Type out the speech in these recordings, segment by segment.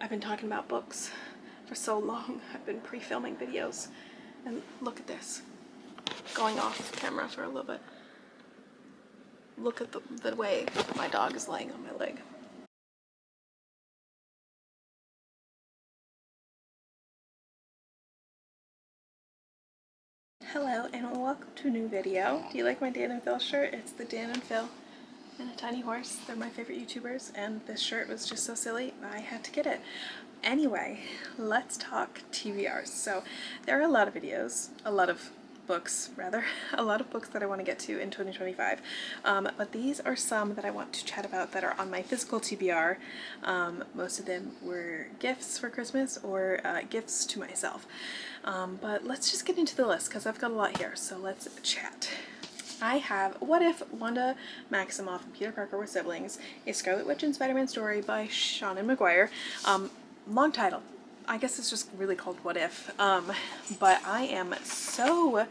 I've been talking about books for so long. I've been pre-filming videos. And look at this. Going off camera for a little bit. Look at the way my dog is laying on my leg. Hello and welcome to a new video. Do you like my Dan and Phil shirt? It's the Dan and Phil and a tiny horse. They're my favorite YouTubers and this shirt was just so silly I had to get it. Anyway, let's talk TBRs. So there are a lot of videos, a lot of books that I want to get to in 2025, but these are some that I want to chat about that are on my physical TBR. Most of them were gifts for Christmas or gifts to myself, but let's just get into the list because I've got a lot here, so let's chat. I have What If Wanda Maximoff and Peter Parker Were Siblings, a Scarlet Witch and Spider-Man story by Seanan McGuire. Long title. I guess it's just really called What If. But I am so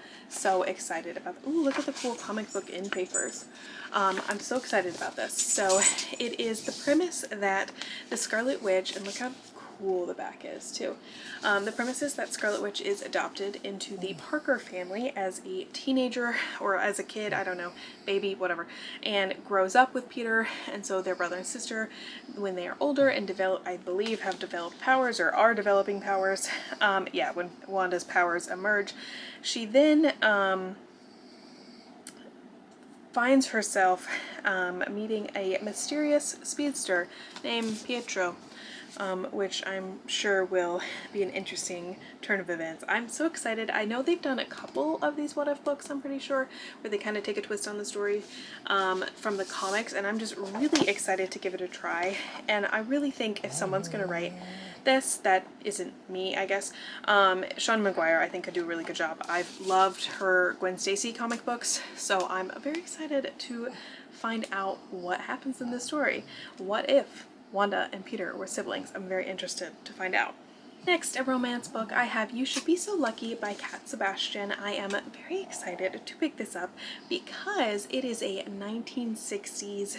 excited about ooh, look at the cool comic book in papers. I'm so excited about this. So it is the premise that the Scarlet Witch, and look how cool the back is too. The premise is that Scarlet Witch is adopted into the Parker family as a teenager or as a kid, I don't know, baby, whatever, and grows up with Peter, and so their brother and sister, when they are older and I believe have developed powers or are developing powers, yeah, when Wanda's powers emerge, she then finds herself meeting a mysterious speedster named Pietro, which I'm sure will be an interesting turn of events. I'm so excited. I know they've done a couple of these What If books, I'm pretty sure, where they kind of take a twist on the story from the comics, and I'm just really excited to give it a try. And I really think if someone's going to write this, that isn't me, I guess. Seanan McGuire, I think, could do a really good job. I've loved her Gwen Stacy comic books, so I'm very excited to find out what happens in this story. What if Wanda and Peter were siblings? I'm very interested to find out. Next, a romance book, I have You Should Be So Lucky by Cat Sebastian. I am very excited to pick this up because it is a 1960s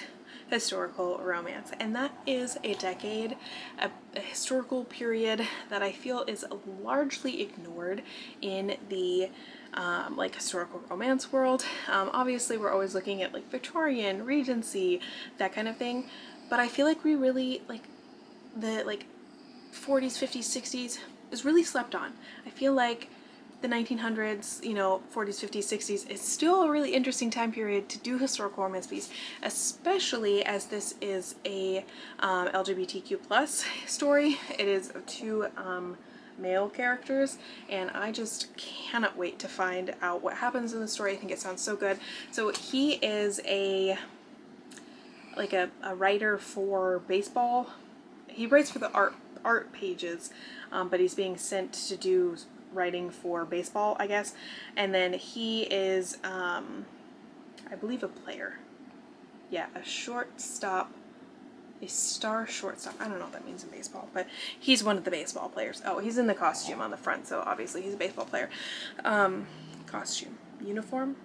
historical romance, and that is a decade, a historical period that I feel is largely ignored in the like historical romance world. Obviously we're always looking at like Victorian, Regency, that kind of thing, but I feel like we really, like, the 40s, 50s, 60s is really slept on. I feel like the 1900s, you know, 40s, 50s, 60s is still a really interesting time period to do historical romance pieces, especially as this is a LGBTQ plus story. It is two male characters, and I just cannot wait to find out what happens in the story. I think it sounds so good. So he is a writer for baseball. He writes for the art pages, but he's being sent to do writing for baseball, I guess. And then he is, I believe, a player. Yeah, a shortstop, a star shortstop. I don't know what that means in baseball, but he's one of the baseball players. Oh, he's in the costume on the front, so obviously he's a baseball player. Costume, uniform,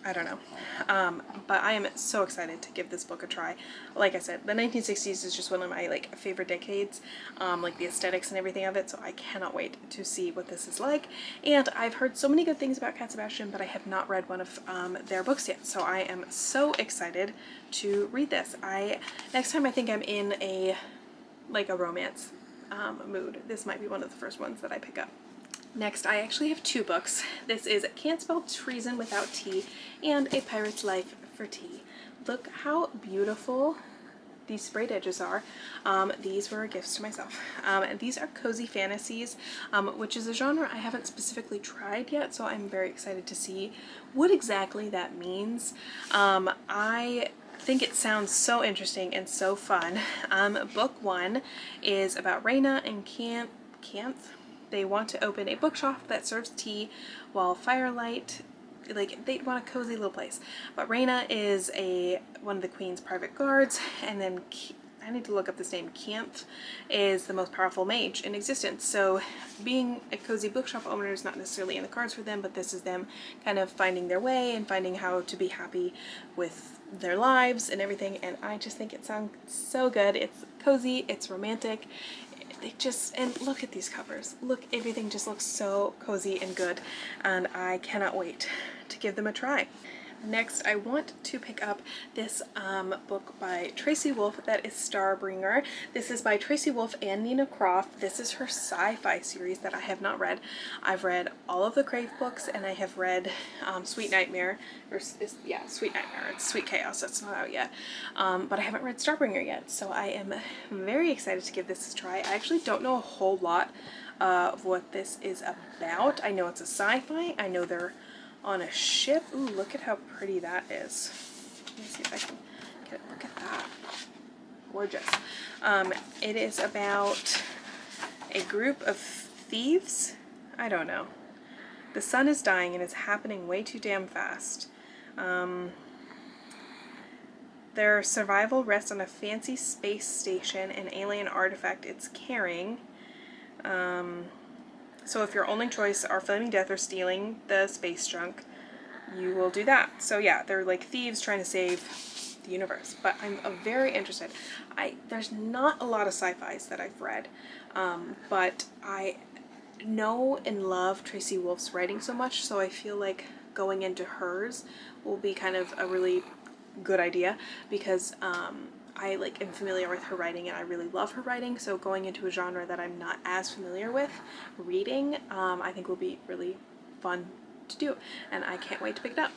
I don't know. But I am so excited to give this book a try. Like I said, the 1960s is just one of my favorite decades, like the aesthetics and everything of it, so I cannot wait to see what this is like. And I've heard so many good things about Cat Sebastian, but I have not read one of their books yet, so I am so excited to read this. Next time I think I'm in a romance mood, this might be one of the first ones that I pick up. Next, I actually have two books. This is Can't Spell Treason Without T and A Pirate's Life for Tea. Look how beautiful these sprayed edges are. These were gifts to myself. And these are cozy fantasies, which is a genre I haven't specifically tried yet, so I'm very excited to see what exactly that means. I think it sounds so interesting and so fun. Book one is about Raina and Canth. They want to open a bookshop that serves tea while firelight, they want a cozy little place. But Raina is one of the queen's private guards, and then I need to look up this name. Canth is the most powerful mage in existence. So being a cozy bookshop owner is not necessarily in the cards for them, but this is them kind of finding their way and finding how to be happy with their lives and everything. And I just think it sounds so good. It's cozy, it's romantic. And look at these covers. Look, everything just looks so cozy and good. And I cannot wait to give them a try. Next, I want to pick up this book by Tracy Wolff that is Starbringer. This is by Tracy Wolff and Nina Croft. This is her sci-fi series that I have not read. I've read all of the Crave books, and I have read Sweet Nightmare. Sweet Nightmare. It's Sweet Chaos. That's not out yet. But I haven't read Starbringer yet, so I am very excited to give this a try. I actually don't know a whole lot of what this is about. I know it's a sci-fi. I know they're on a ship. Ooh, look at how pretty that is. Let me see if I can get it. Look at that. Gorgeous. It is about a group of thieves. I don't know. The sun is dying and it's happening way too damn fast. Their survival rests on a fancy space station and alien artifact it's carrying. So if your only choice are flaming death or stealing the space junk, you will do that. So yeah, they're like thieves trying to save the universe. But I'm very interested. There's not a lot of sci-fis that I've read, but I know and love Tracy Wolff's writing so much, so I feel like going into hers will be kind of a really good idea, because I am familiar with her writing and I really love her writing, so going into a genre that I'm not as familiar with reading, I think will be really fun to do, and I can't wait to pick it up.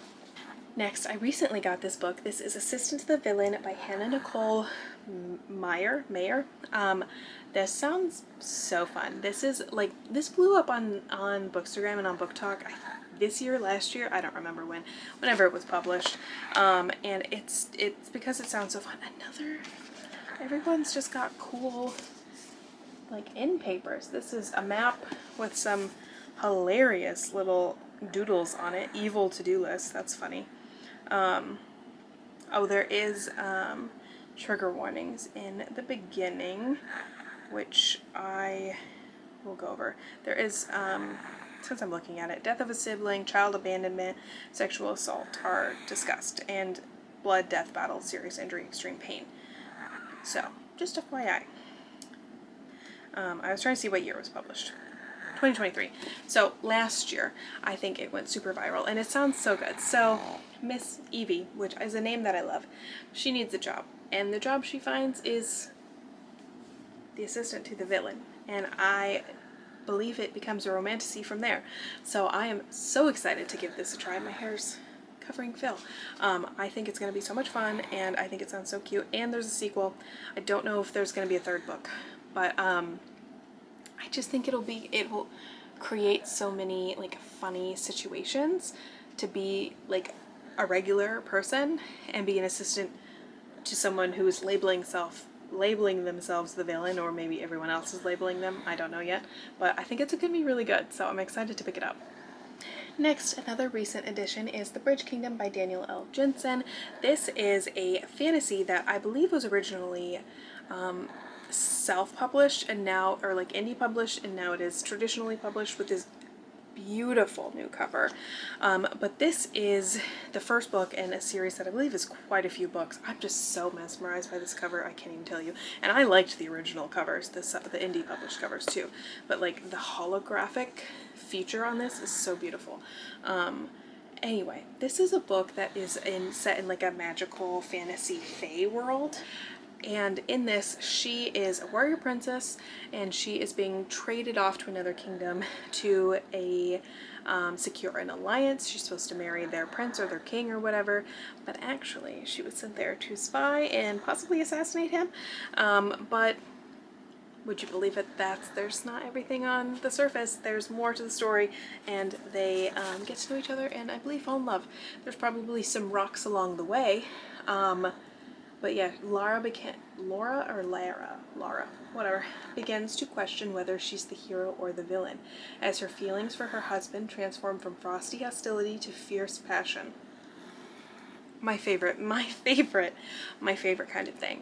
Next, I recently got this book. This is Assistant to the Villain by Hannah Nicole Mayer. This sounds so fun. This blew up on Bookstagram and on Book Talk this year, last year, I don't remember whenever it was published. And it's because it sounds so fun. Everyone's just got cool end papers. This is a map with some hilarious little doodles on it. Evil to-do list. That's funny. There is trigger warnings in the beginning, which I will go over. There is, since I'm looking at it, death of a sibling, child abandonment, sexual assault are discussed, and blood, death, battle, serious injury, extreme pain. So, just FYI. I was trying to see what year it was published. 2023. So last year, I think it went super viral, and it sounds so good. So Miss Evie, which is a name that I love, she needs a job, and the job she finds is the assistant to the villain, and I believe it becomes a romantasy from there. So I am so excited to give this a try. My hair's covering Phil. I think it's going to be so much fun, and I think it sounds so cute, and there's a sequel. I don't know if there's going to be a third book, but I just think it will create so many funny situations to be a regular person and be an assistant to someone who is labeling themselves the villain, or maybe everyone else is labeling them. I don't know yet, but I think it's going to be really good, so I'm excited to pick it up. Next, another recent addition is The Bridge Kingdom by Daniel L. Jensen. This is a fantasy that I believe was originally self-published and now, or indie published, and now it is traditionally published with this beautiful new cover. But this is the first book in a series that I believe is quite a few books. I'm just so mesmerized by this cover, I can't even tell you. And I liked the original covers, the indie published covers too, but the holographic feature on this is so beautiful. Anyway, this is a book that is set in a magical fantasy fae world. And in this, she is a warrior princess, and she is being traded off to another kingdom to secure an alliance. She's supposed to marry their prince or their king or whatever, but actually she was sent there to spy and possibly assassinate him. But would you believe it? There's not everything on the surface. There's more to the story, and they get to know each other and I believe fall in love. There's probably some rocks along the way. But yeah, Lara, begins to question whether she's the hero or the villain, as her feelings for her husband transform from frosty hostility to fierce passion. My favorite kind of thing.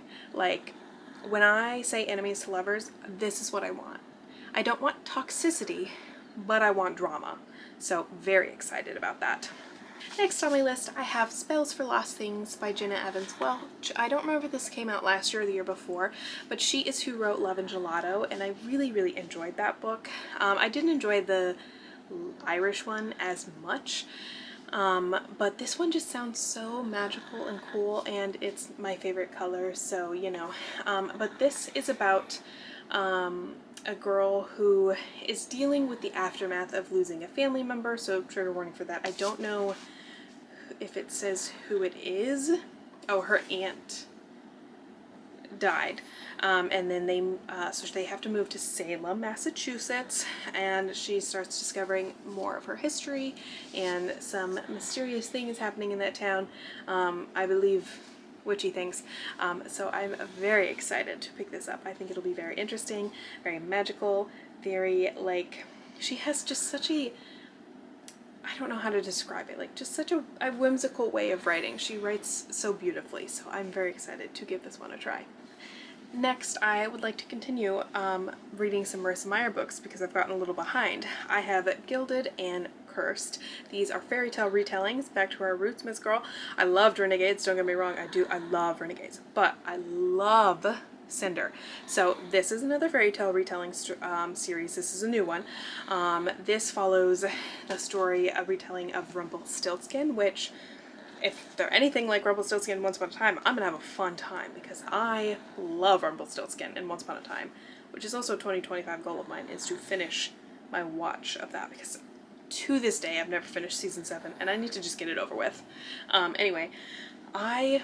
when I say enemies to lovers, this is what I want. I don't want toxicity, but I want drama. So very excited about that. Next on my list, I have Spells for Lost Things by Jenna Evans Welch. I don't remember if this came out last year or the year before, but she is who wrote Love and Gelato, and I really enjoyed that book. I didn't enjoy the Irish one as much, but this one just sounds so magical and cool, and it's my favorite color, so you know. But this is about a girl who is dealing with the aftermath of losing a family member, so trigger warning for that. I don't know if it says who it is. Oh, her aunt died, and then so they have to move to Salem, Massachusetts, and she starts discovering more of her history and some mysterious things happening in that town. I believe witchy things. So I'm very excited to pick this up. I think it'll be very interesting, very magical, very like, she has just such a, I don't know how to describe it, like just such a whimsical way of writing. She writes so beautifully, so I'm very excited to give this one a try. Next, I would like to continue reading some Marissa Meyer books because I've gotten a little behind. I have Gilded and Cursed. These are fairy tale retellings, back to our roots, Miss Girl. I loved Renegades, don't get me wrong, I love Renegades, but I love Cinder. So this is another fairy tale retelling series. This is a new one. This follows the story, a retelling of Rumpelstiltskin, which, if they're anything like Rumpelstiltskin Once Upon a Time, I'm gonna have a fun time because I love Rumpelstiltskin and Once Upon a Time, which is also a 2025 goal of mine, is to finish my watch of that, because to this day I've never finished season 7 and I need to just get it over with. Anyway, I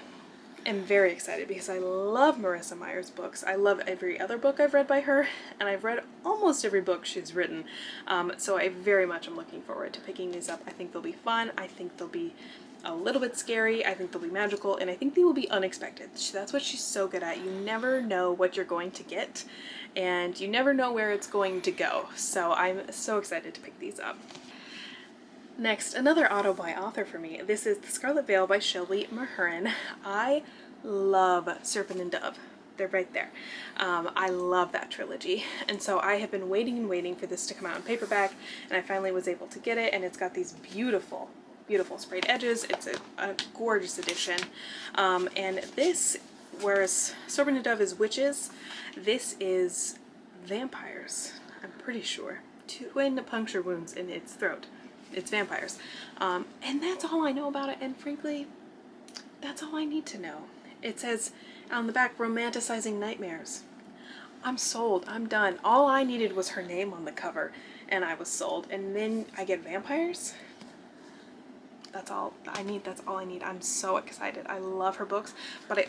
am very excited because I love Marissa Meyer's books. I love every other book I've read by her, and I've read almost every book she's written. So I very much am looking forward to picking these up. I think they'll be fun. I think they'll be a little bit scary. I think they'll be magical, and I think they will be unexpected. That's what she's so good at. You never know what you're going to get, and you never know where it's going to go. So I'm so excited to pick these up. Next, another auto by author for me. This is The Scarlet Veil by Shelley Mahurin. I love Serpent and Dove. They're right there. I love that trilogy, and so I have been waiting and waiting for this to come out in paperback, and I finally was able to get it, and it's got these beautiful sprayed edges. It's a gorgeous edition, and this, whereas Serpent and Dove is witches, this is vampires, I'm pretty sure. Twin puncture wounds in its throat. It's vampires. And that's all I know about it, and frankly, that's all I need to know. It says on the back, romanticizing nightmares. I'm sold. I'm done. All I needed was her name on the cover, and I was sold. And then I get vampires? That's all I need. That's all I need. I'm so excited. I love her books, but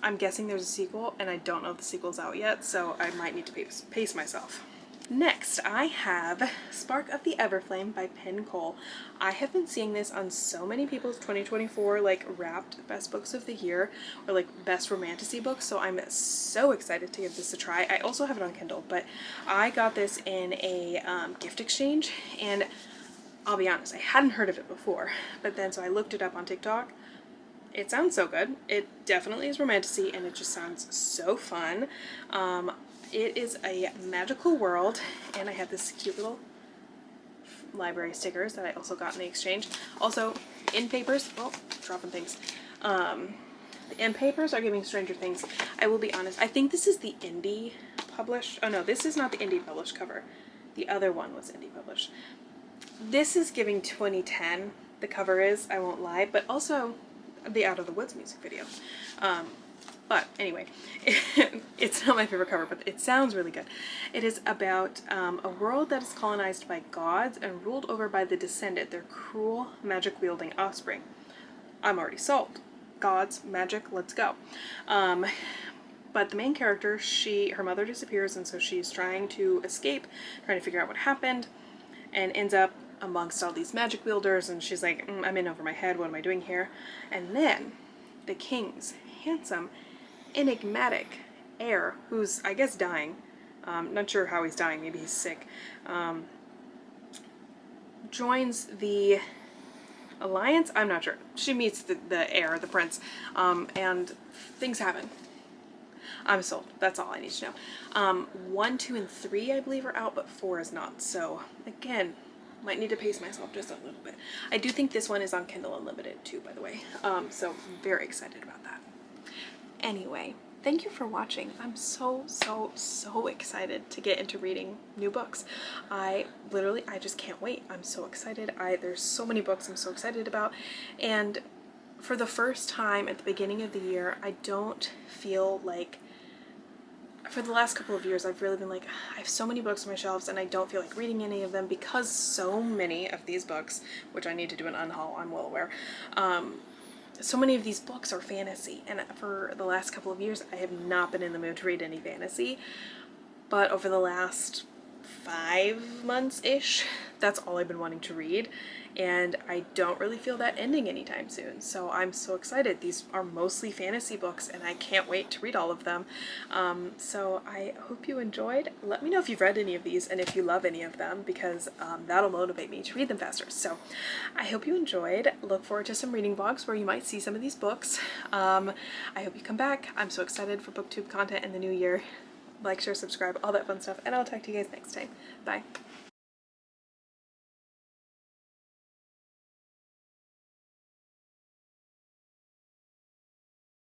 I'm guessing there's a sequel, and I don't know if the sequel's out yet, so I might need to pace myself. Next, I have Spark of the Everflame by Penn Cole. I have been seeing this on so many people's 2024 like wrapped best books of the year, or like best romantasy books, so I'm so excited to give this a try. I also have it on Kindle, but I got this in a gift exchange, and I'll be honest, I hadn't heard of it before, but then so I looked it up on TikTok. It sounds so good. It definitely is romantasy, and it just sounds so fun. It is a magical world, and I have this cute little library stickers that I also got in the exchange. Also, in papers, oh, dropping things. The end papers are giving Stranger Things. I will be honest, I think this is the indie published. Oh no, this is not the indie published cover. The other one was indie published. This is giving 2010, the cover is, I won't lie, but also the Out of the Woods music video. But anyway, it's not my favorite cover, but it sounds really good. It is about a world that is colonized by gods and ruled over by the Descendant, their cruel, magic-wielding offspring. I'm already sold. Gods, magic, let's go. But the main character, her mother disappears, and so she's trying to escape, trying to figure out what happened, and ends up amongst all these magic wielders, and she's like, I'm in over my head, what am I doing here? And then the king's handsome, enigmatic heir, who's, I guess, dying, not sure how he's dying, maybe he's sick, joins the alliance, I'm not sure. She meets the heir, the prince, and things happen. I'm sold. That's all I need to know. 1, 2, and 3 I believe are out, but 4 is not. So again, might need to pace myself just a little bit. I do think this one is on Kindle Unlimited too, by the way. So I'm very excited about that. Anyway, thank you for watching. I'm so excited to get into reading new books. I just can't wait. I'm so excited. There's so many books I'm so excited about, and for the first time at the beginning of the year, I don't feel like, for the last couple of years, I've really been like, I have so many books on my shelves and I don't feel like reading any of them because so many of these books, which I need to do an unhaul, I'm well aware, so many of these books are fantasy, and for the last couple of years I have not been in the mood to read any fantasy, but over the last 5 months-ish, that's all I've been wanting to read, and I don't really feel that ending anytime soon, so I'm so excited. These are mostly fantasy books and I can't wait to read all of them. So I hope you enjoyed. Let me know if you've read any of these and if you love any of them, because that'll motivate me to read them faster. So I hope you enjoyed. Look forward to some reading vlogs where you might see some of these books. I hope you come back. I'm so excited for BookTube content in the new year. Like, share, subscribe, all that fun stuff, and I'll talk to you guys next time. Bye.